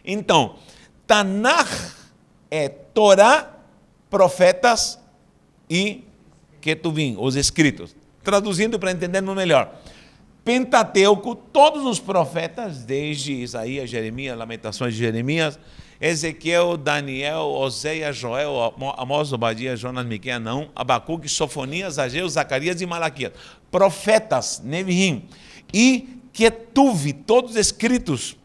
Então, Tanakh é Torá, profetas e Ketuvim, os escritos. Traduzindo para entendermos melhor. Pentateuco, todos os profetas, desde Isaías, Jeremias, Lamentações de Jeremias, Ezequiel, Daniel, Oséias, Joel, Amós, Obadias, Jonas, Miqueias, Naum, Abacuque, Sofonias, Ageu, Zacarias e Malaquias. Profetas, Nevim. E Ketuv, todos escritos,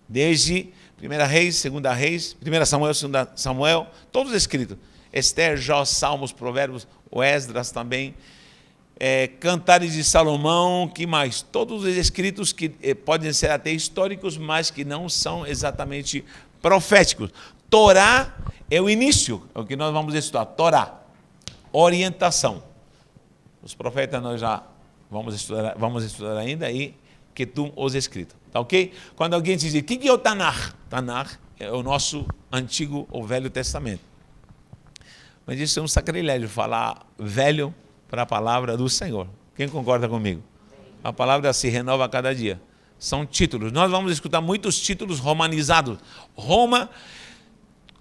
desde 1 Reis, 2 Reis, 1 Samuel, 2 Samuel, todos escritos. Esther, Jó, Salmos, Provérbios, o Esdras também, Cantares de Salomão, que mais? Todos os escritos que podem ser até históricos, mas que não são exatamente proféticos. Torá é o início, é o que nós vamos estudar. Torá, orientação. Os profetas nós já vamos estudar ainda, e Ketum, os escritos. Tá ok? Quando alguém diz, o que é o Tanakh? Tanakh é o nosso antigo ou Velho Testamento. Mas isso é um sacrilégio, falar velho para a palavra do Senhor. Quem concorda comigo? A palavra se renova a cada dia. São títulos. Nós vamos escutar muitos títulos romanizados. Roma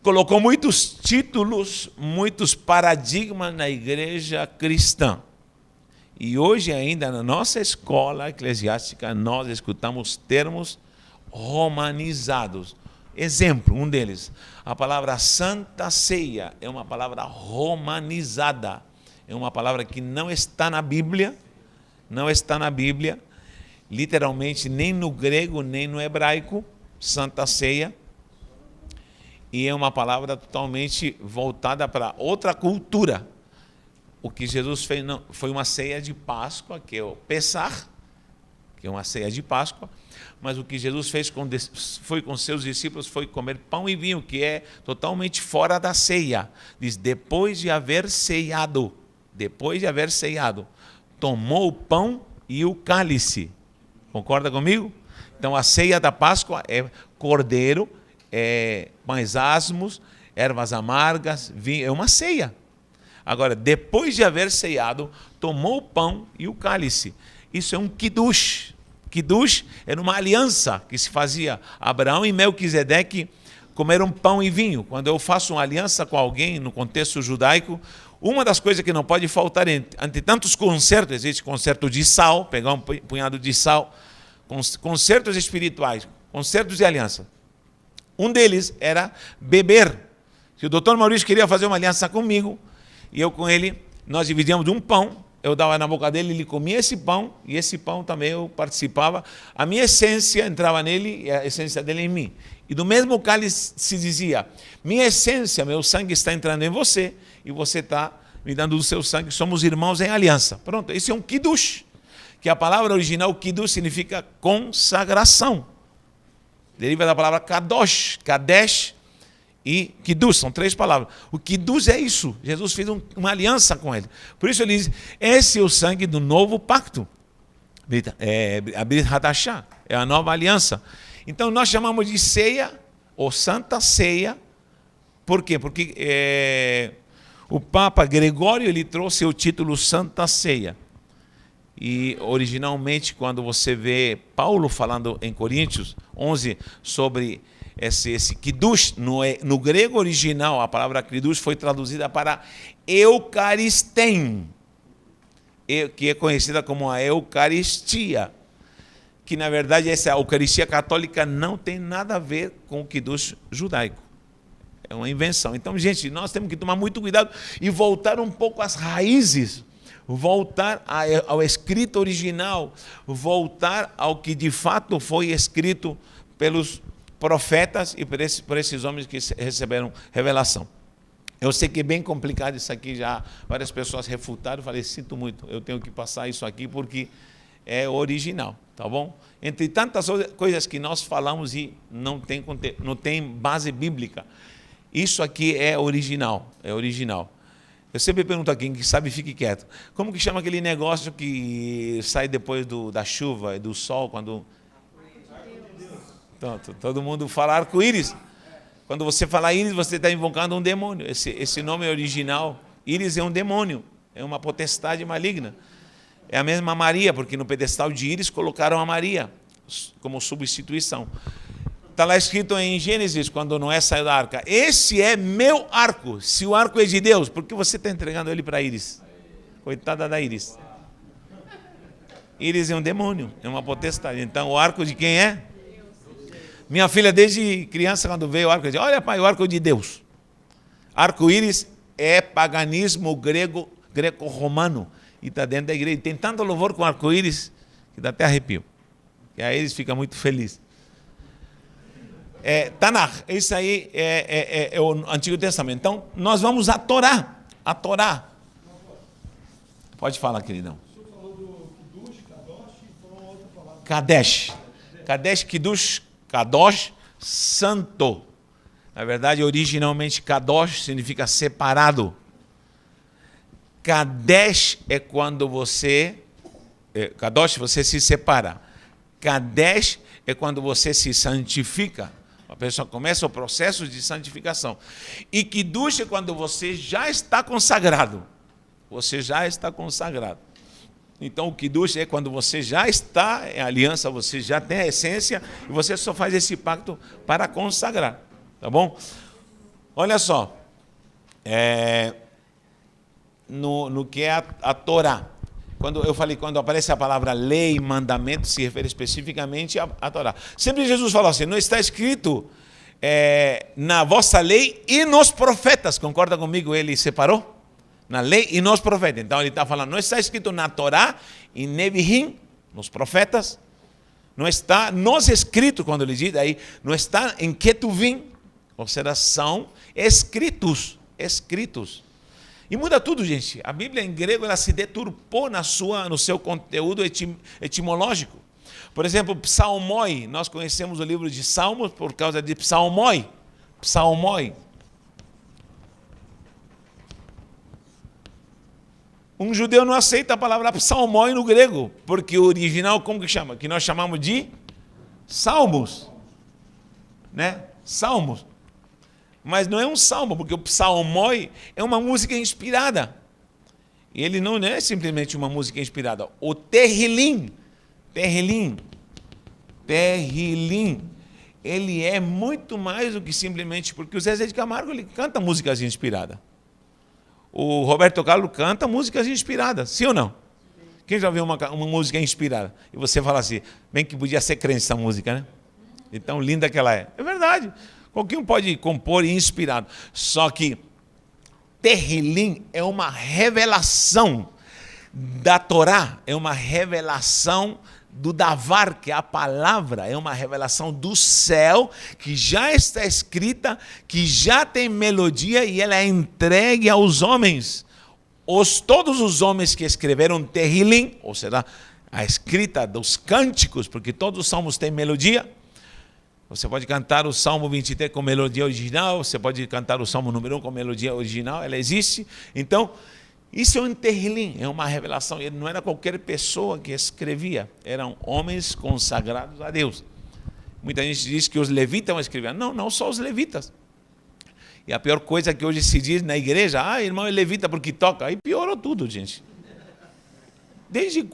colocou muitos títulos, muitos paradigmas na igreja cristã. E hoje ainda na nossa escola eclesiástica nós escutamos termos romanizados. Exemplo, um deles, a palavra Santa Ceia é uma palavra romanizada. É uma palavra que não está na Bíblia, literalmente nem no grego, nem no hebraico, Santa Ceia. E é uma palavra totalmente voltada para outra cultura. O que Jesus fez foi uma ceia de Páscoa, que é o Pessach, que é uma ceia de Páscoa, mas o que Jesus fez foi com seus discípulos foi comer pão e vinho, que é totalmente fora da ceia. Diz, depois de haver ceiado, tomou o pão e o cálice. Concorda comigo? Então a ceia da Páscoa é cordeiro, pães asmos, ervas amargas, vinho, é uma ceia. Agora, depois de haver ceiado, tomou o pão e o cálice. Isso é um kiddush. Kiddush era uma aliança que se fazia. Abraão e Melquisedeque comeram pão e vinho. Quando eu faço uma aliança com alguém no contexto judaico, uma das coisas que não pode faltar, entre tantos concertos, existe concerto de sal, pegar um punhado de sal, concertos espirituais, concertos de aliança. Um deles era beber. Se o doutor Maurício queria fazer uma aliança comigo, e eu com ele, nós dividíamos um pão, eu dava na boca dele, ele comia esse pão, e esse pão também eu participava. A minha essência entrava nele e a essência dele em mim. E do mesmo cálice se dizia, minha essência, meu sangue está entrando em você, e você está me dando do seu sangue, somos irmãos em aliança. Pronto, esse é um kiddush, que a palavra original, kiddush, significa consagração. Deriva da palavra kadosh, kadesh, e kiddush, são 3 palavras. O kiddush é isso. Jesus fez uma aliança com ele. Por isso ele diz, esse é o sangue do novo pacto. A Brit Hadashah, é a nova aliança. Então nós chamamos de ceia, ou Santa Ceia. Por quê? Porque o Papa Gregório ele trouxe o título Santa Ceia. E originalmente, quando você vê Paulo falando em Coríntios 11 sobre esse kiddush, no grego original, a palavra kiddush foi traduzida para eucaristém, que é conhecida como a Eucaristia, que na verdade essa Eucaristia católica não tem nada a ver com o kiddush judaico. É uma invenção. Então, gente, nós temos que tomar muito cuidado e voltar um pouco às raízes, voltar ao escrito original, voltar ao que de fato foi escrito pelos profetas e por esses homens que receberam revelação. Eu sei que é bem complicado isso aqui, já várias pessoas refutaram, falei, sinto muito, eu tenho que passar isso aqui porque é original, tá bom? Entre tantas coisas que nós falamos e não tem base bíblica, isso aqui é original, é original. Eu sempre pergunto a quem que sabe, fique quieto. Como que chama aquele negócio que sai depois da chuva e do sol, quando... Todo mundo fala arco-íris. Quando você fala íris, você está invocando um demônio. Esse nome é original. Íris é um demônio, é uma potestade maligna. É a mesma Maria, porque no pedestal de íris colocaram a Maria como substituição. Está lá escrito em Gênesis, quando Noé saiu da arca: esse é meu arco. Se o arco é de Deus, por que você está entregando ele para Íris? Coitada da Íris. Íris é um demônio, é uma potestade. Então o arco de quem é? Minha filha, desde criança, quando veio o arco, dizia: olha, pai, o arco de Deus. Arco-íris é paganismo greco-romano. E está dentro da igreja. Tem tanto louvor com arco-íris que dá até arrepio. E aí eles ficam muito felizes. Tanakh, isso aí é o Antigo Testamento. Então, nós vamos a Torá. A Torá. Pode falar, queridão. O senhor falou do Kiddush, Kadosh, e falou uma outra palavra. Kadesh. Kadesh, Kiddush, Kadosh, santo. Na verdade, originalmente, Kadosh significa separado. Kadesh é quando você... Kadosh, você se separa. Kadesh é quando você se santifica. A pessoa começa o processo de santificação. E Kiddush é quando você já está consagrado. Você já está consagrado. Então, o Kiddush é quando você já está em aliança, você já tem a essência, e você só faz esse pacto para consagrar. Tá bom? Olha só. No que é a Torá. Quando eu falei, quando aparece a palavra lei, mandamento, se refere especificamente à Torá. Sempre Jesus falou assim: não está escrito na vossa lei e nos profetas. Concorda comigo? Ele separou? Na lei e nos profetas. Então ele está falando, não está escrito na Torá e Nevi'im, nos profetas. Não está nos escritos, quando ele diz aí, não está em Ketuvim. Ou seja, são escritos. Escritos. E muda tudo, gente. A Bíblia em grego ela se deturpou no seu conteúdo etimológico. Por exemplo, psalmoi. Nós conhecemos o livro de Salmos por causa de psalmoi. Psalmoi. Um judeu não aceita a palavra psalmoi no grego, porque o original, como que chama? Que nós chamamos de salmos. Né? Salmos. Mas não é um salmo, porque o psalmoi é uma música inspirada. E ele não é simplesmente uma música inspirada. O Terrilim, ele é muito mais do que simplesmente... Porque o Zezé de Camargo ele canta músicas inspiradas. O Roberto Carlos canta músicas inspiradas, sim ou não? Quem já ouviu uma música inspirada? E você fala assim, bem que podia ser crente essa música, né? E tão linda que ela é. É verdade. Qualquer um pode compor inspirado. Só que Terrilim é uma revelação da Torá, é uma revelação do Davar, que é a palavra, é uma revelação do céu, que já está escrita, que já tem melodia e ela é entregue aos homens. Todos os homens que escreveram Terrilim, ou seja, a escrita dos cânticos, porque todos os salmos têm melodia. Você pode cantar o Salmo 23 com melodia original, você pode cantar o Salmo número 1 com melodia original, ela existe. Então, isso é um Terrilim, é uma revelação. Ele não era qualquer pessoa que escrevia, eram homens consagrados a Deus. Muita gente diz que os levitas escreviam. Não, não só os levitas. E a pior coisa que hoje se diz na igreja, irmão é levita porque toca. Aí piorou tudo, gente. Desde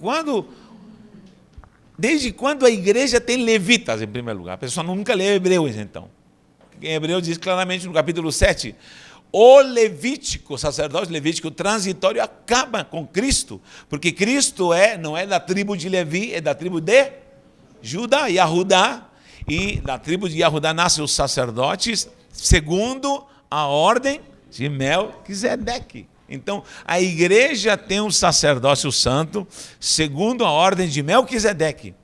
quando a igreja tem levitas, em primeiro lugar? A pessoa nunca lê Hebreus, então. Em Hebreus diz claramente no capítulo 7, o levítico, o sacerdócio levítico transitório acaba com Cristo, porque Cristo não é da tribo de Levi, é da tribo de Judá, Yahudá, e da tribo de Yahudá nascem os sacerdotes, segundo a ordem de Melquisedeque. Então, a igreja tem um sacerdócio santo, segundo a ordem de Melquisedeque.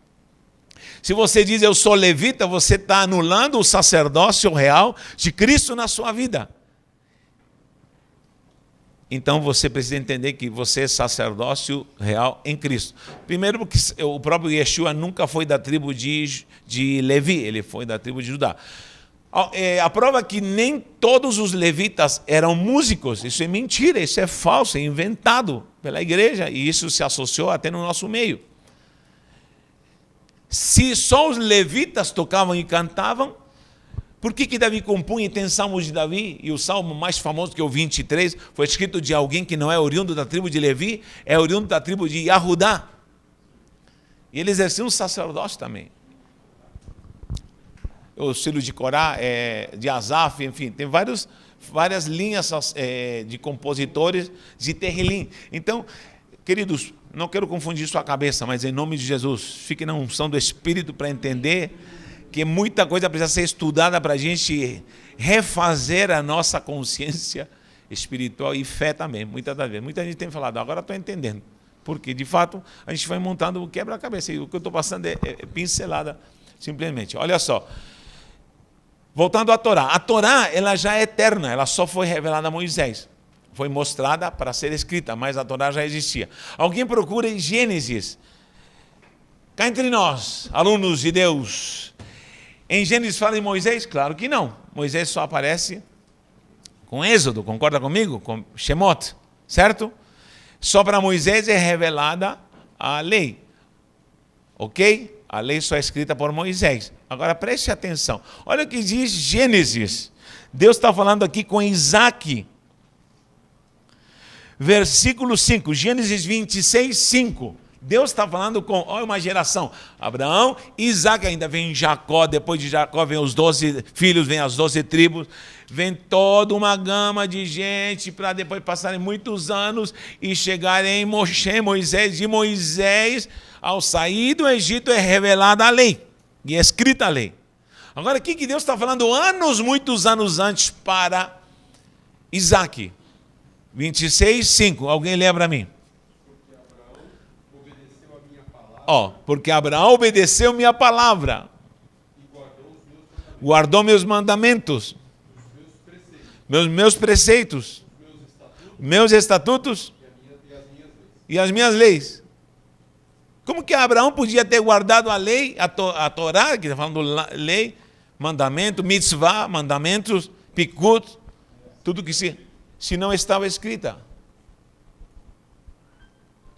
Se você diz, eu sou levita, você está anulando o sacerdócio real de Cristo na sua vida. Então, você precisa entender que você é sacerdócio real em Cristo. Primeiro, porque o próprio Yeshua nunca foi da tribo de Levi, ele foi da tribo de Judá. A prova é que nem todos os levitas eram músicos. Isso é mentira, isso é falso, é inventado pela igreja. E isso se associou até no nosso meio. Se só os levitas tocavam e cantavam, por que Davi compunha e tem salmos de Davi? E o salmo mais famoso, que é o 23, foi escrito de alguém que não é oriundo da tribo de Levi, é oriundo da tribo de Yahudá. E ele exercia um sacerdócio também. o estilo de Corá, de Asaf, enfim, tem várias linhas de compositores de Terrilim. Então, queridos, não quero confundir sua cabeça, mas em nome de Jesus, fique na unção do Espírito para entender que muita coisa precisa ser estudada para a gente refazer a nossa consciência espiritual e fé também. Muita gente tem falado, agora estou entendendo. Porque, de fato, a gente vai montando o quebra-cabeça. E o que eu estou passando é pincelada, simplesmente. Olha só. Voltando à Torá. A Torá, ela já é eterna. Ela só foi revelada a Moisés. Foi mostrada para ser escrita, mas a Torá já existia. Alguém procura em Gênesis. Cá entre nós, alunos de Deus. Em Gênesis fala em Moisés? Claro que não. Moisés só aparece com Êxodo, concorda comigo? Com Shemot, certo? Só para Moisés é revelada a lei. Ok? A lei só é escrita por Moisés. Agora preste atenção. Olha o que diz Gênesis. Deus está falando aqui com Isaac. Versículo 5. Gênesis 26, 5. Deus está falando com, olha uma geração. Abraão, Isaac, ainda vem Jacó. Depois de Jacó vem os 12 filhos, vem as 12 tribos. Vem toda uma gama de gente para depois passarem muitos anos e chegarem em Moisés. De Moisés, ao sair do Egito, é revelada a lei e é escrita a lei. Agora, o que Deus está falando muitos anos antes para Isaac? 26, 5. Alguém lê para mim? Porque Abraão obedeceu minha palavra. Guardou meus mandamentos. Meus preceitos, meus estatutos e as minhas leis. Como que Abraão podia ter guardado a lei, a Torá, que está falando lei, mandamento, mitzvah, mandamentos, pikut, tudo que se não estava escrita?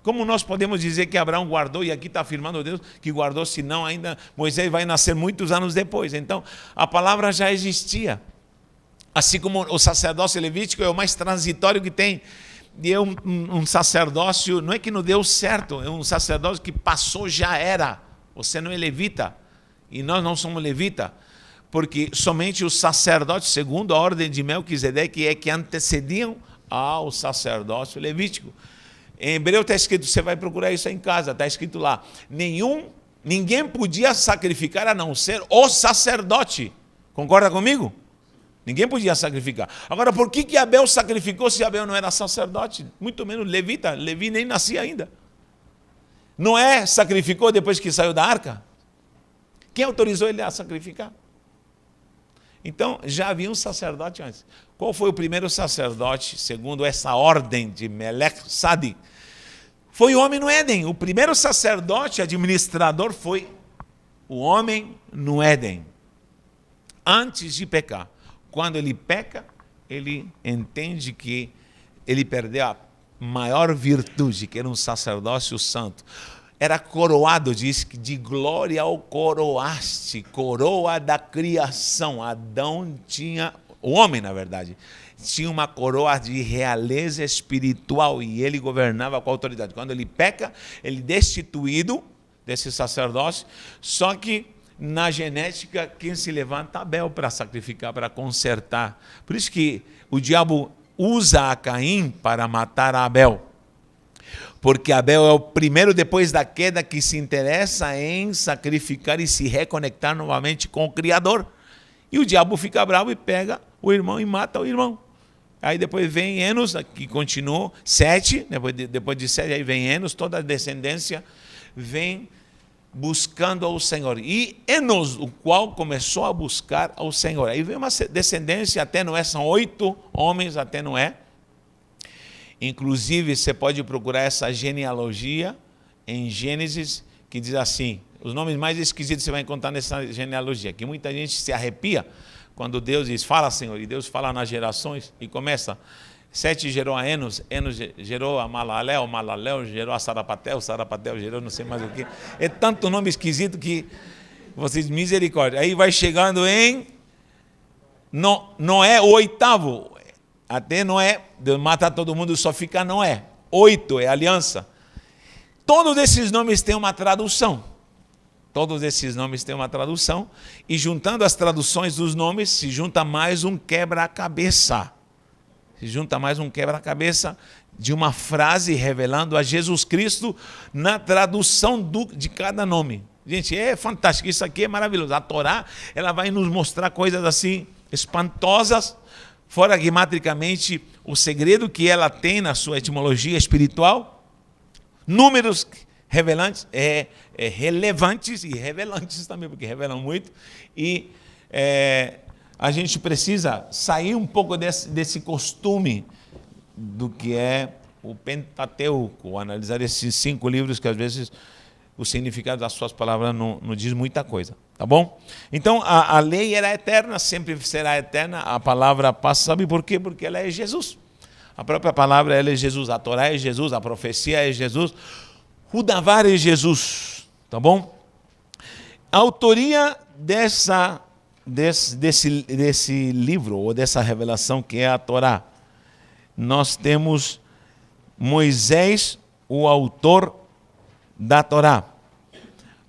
Como nós podemos dizer que Abraão guardou, e aqui está afirmando Deus que guardou, senão ainda Moisés vai nascer muitos anos depois. Então, a palavra já existia. Assim como o sacerdócio levítico é o mais transitório que tem. E é um sacerdócio, não é que não deu certo, é um sacerdócio que passou, já era. Você não é levita, e nós não somos levita, porque somente os sacerdotes, segundo a ordem de Melquisedeque, é que antecediam ao sacerdócio levítico. Em hebreu está escrito, você vai procurar isso aí em casa, está escrito lá, ninguém podia sacrificar a não ser o sacerdote. Concorda comigo? Ninguém podia sacrificar. Agora, por que Abel sacrificou se Abel não era sacerdote? Muito menos levita. Levi nem nascia ainda. Noé sacrificou depois que saiu da arca? Quem autorizou ele a sacrificar? Então, já havia um sacerdote antes. Qual foi o primeiro sacerdote, segundo essa ordem de Melech Sadi? Foi o homem no Éden. O primeiro sacerdote administrador foi o homem no Éden, antes de pecar. Quando ele peca, ele entende que ele perdeu a maior virtude, que era um sacerdócio santo. Era coroado, diz que de glória ao coroaste, coroa da criação. Adão tinha, o homem na verdade, tinha uma coroa de realeza espiritual e ele governava com autoridade. Quando ele peca, ele é destituído desse sacerdócio, só que na genética, quem se levanta é Abel para sacrificar, para consertar. Por isso que o diabo usa a Caim para matar a Abel. Porque Abel é o primeiro, depois da queda, que se interessa em sacrificar e se reconectar novamente com o Criador. E o diabo fica bravo e pega o irmão e mata o irmão. Aí depois vem Enos, que continuou, 7, depois de 7, aí vem Enos, toda a descendência vem buscando ao Senhor. E Enos, o qual começou a buscar ao Senhor. Aí vem uma descendência até Noé, são 8 homens até Noé. Inclusive, você pode procurar essa genealogia em Gênesis, que diz assim, os nomes mais esquisitos você vai encontrar nessa genealogia, que muita gente se arrepia quando Deus diz, fala Senhor, e Deus fala nas gerações, e começa, 7 gerou a Enos, Enos gerou a Malalel, Malalel gerou a Sarapatel, Sarapatel gerou não sei mais o que. É tanto nome esquisito que vocês, misericórdia. Aí vai chegando em Noé, o 8º. Até Noé, Deus mata todo mundo, só fica Noé. 8 é aliança. Todos esses nomes têm uma tradução. Todos esses nomes têm uma tradução, e juntando as traduções dos nomes, se junta mais um quebra-cabeça. Se junta mais um quebra-cabeça de uma frase revelando a Jesus Cristo na tradução de cada nome. Gente, é fantástico, isso aqui é maravilhoso. A Torá, ela vai nos mostrar coisas assim espantosas, fora guimatricamente o segredo que ela tem na sua etimologia espiritual, números relevantes e revelantes também, porque revelam muito, e a gente precisa sair um pouco desse costume do que é o Pentateuco, analisar esses 5 livros que às vezes o significado das suas palavras não diz muita coisa, tá bom? Então a lei era eterna, sempre será eterna, a palavra passa, sabe por quê? Porque ela é Jesus. A própria palavra ela é Jesus, a Torá é Jesus, a profecia é Jesus, o Davar é Jesus, tá bom? A autoria desse livro, ou dessa revelação que é a Torá, nós temos Moisés, o autor da Torá.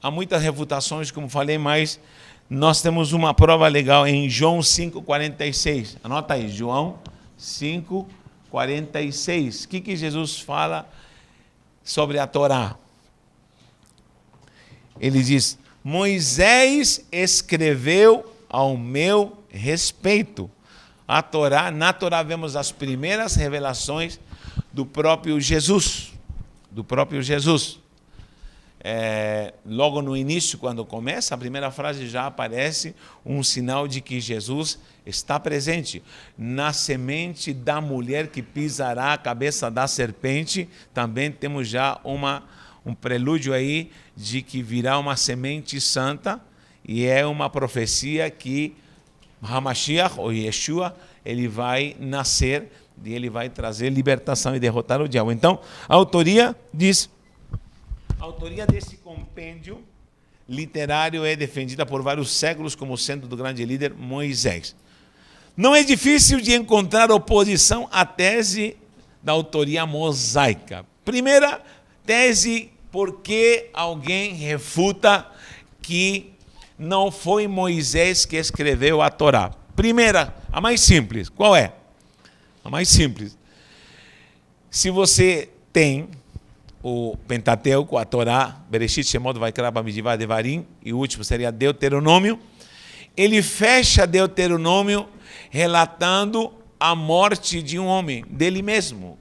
Há muitas refutações, como falei, mas nós temos uma prova legal em João 5,46. Anota aí, João 5,46. O que Jesus fala sobre a Torá? Ele diz: Moisés escreveu ao meu respeito. A Torá, na Torá vemos as primeiras revelações do próprio Jesus. Do próprio Jesus. Logo no início, quando começa, a primeira frase já aparece um sinal de que Jesus está presente. Na semente da mulher que pisará a cabeça da serpente, também temos já um prelúdio aí de que virá uma semente santa, e é uma profecia que Hamashiach, ou Yeshua, ele vai nascer e ele vai trazer libertação e derrotar o diabo. Então, a autoria diz... A autoria desse compêndio literário é defendida por vários séculos como sendo do grande líder Moisés. Não é difícil de encontrar oposição à tese da autoria mosaica. Primeira tese, porque alguém refuta que não foi Moisés que escreveu a Torá. Primeira, a mais simples. Qual é? A mais simples. Se você tem o Pentateuco, a Torá, Bereshit, Shemot, Vaikra, Bamidivá, Devarim, e o último seria Deuteronômio, ele fecha Deuteronômio relatando a morte de um homem, dele mesmo,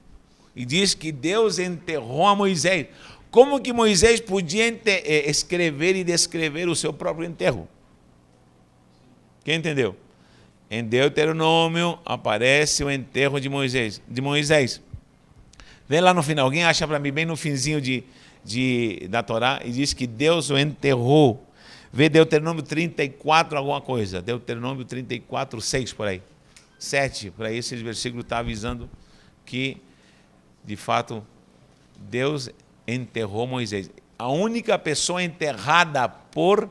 e diz que Deus enterrou a Moisés. Como que Moisés podia escrever e descrever o seu próprio enterro? Quem entendeu? Em Deuteronômio aparece o enterro de Moisés. Vem lá no final, alguém acha para mim bem no finzinho da Torá e diz que Deus o enterrou. Vê Deuteronômio 34 alguma coisa, Deuteronômio 34, 6 por aí, 7, por aí esse versículo está avisando que de fato Deus enterrou Moisés. A única pessoa enterrada por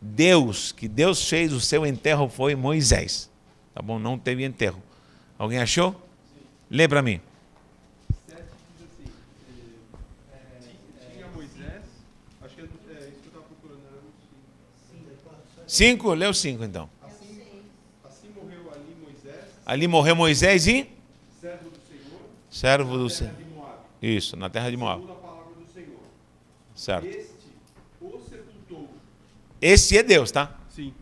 Deus, que Deus fez o seu enterro, foi Moisés. Tá bom? Não teve enterro. Alguém achou? Lê para mim. Isso que eu estava procurando era no 5, lê o 5 então. Assim morreu ali Moisés. Ali morreu Moisés e? Servo do Senhor. Servo do na Senhor. terra de Moabe. Isso, na terra de Moab. Segundo a palavra do Senhor. Certo. Este o sepultou. Esse é Deus, tá? Sim.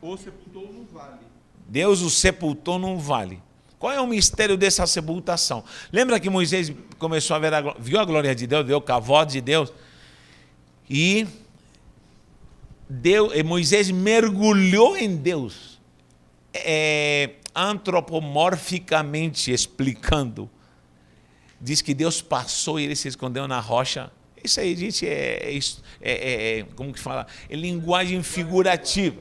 O sepultou no vale. Deus o sepultou num vale. Qual é o mistério dessa sepultação? Lembra que Moisés começou a ver viu a glória de Deus, viu o cavalo de Deus, e Moisés mergulhou em Deus, antropomorficamente explicando. Diz que Deus passou e ele se escondeu na rocha. Isso aí, gente, como que fala? É linguagem figurativa.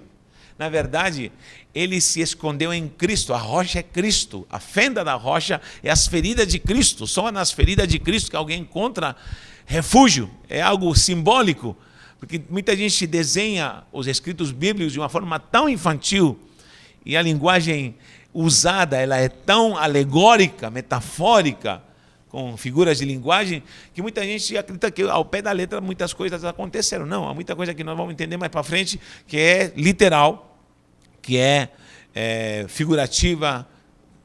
Na verdade, ele se escondeu em Cristo. A rocha é Cristo. A fenda da rocha é as feridas de Cristo. Só nas feridas de Cristo que alguém encontra refúgio. É algo simbólico. Porque muita gente desenha os escritos bíblicos de uma forma tão infantil. E a linguagem usada ela é tão alegórica, metafórica. com figuras de linguagem, que muita gente acredita que ao pé da letra muitas coisas aconteceram. Não, há muita coisa que nós vamos entender mais para frente, que é literal, que é figurativa,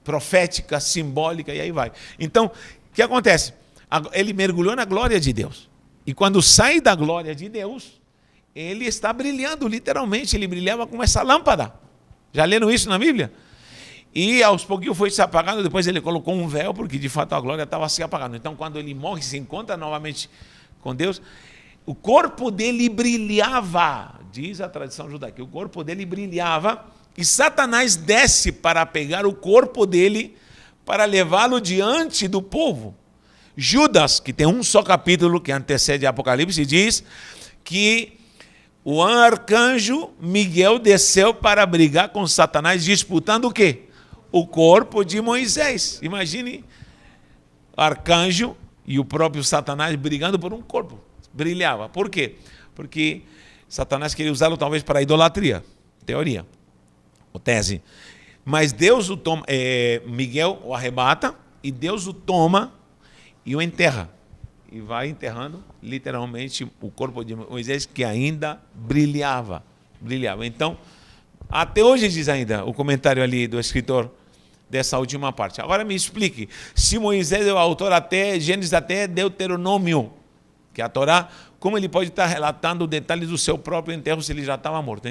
profética, simbólica, e aí vai. Então, o que acontece? Ele mergulhou na glória de Deus. E quando sai da glória de Deus, ele está brilhando, literalmente, ele brilhava como essa lâmpada. Já leram isso na Bíblia? E aos pouquinhos foi se apagando, depois ele colocou um véu, porque de fato a glória estava se apagando. Então, quando ele morre, se encontra novamente com Deus, o corpo dele brilhava, diz a tradição judaica, o corpo dele brilhava, e Satanás desce para pegar o corpo dele, para levá-lo diante do povo. Judas, que tem um só capítulo que antecede Apocalipse, diz que o arcanjo Miguel desceu para brigar com Satanás, disputando o quê? O corpo de Moisés. Imagine arcanjo e o próprio Satanás brigando por um corpo. Brilhava. Por quê? Porque Satanás queria usá-lo talvez para a idolatria. Teoria. Ou tese. Mas Deus o toma, Miguel o arrebata e Deus o toma e o enterra. E vai enterrando literalmente o corpo de Moisés, que ainda brilhava. Então, até hoje diz ainda o comentário ali do escritor dessa última parte. Agora me explique, se Moisés é o autor até Gênesis, até Deuteronômio, que é a Torá, como ele pode estar relatando detalhes do seu próprio enterro se ele já estava morto?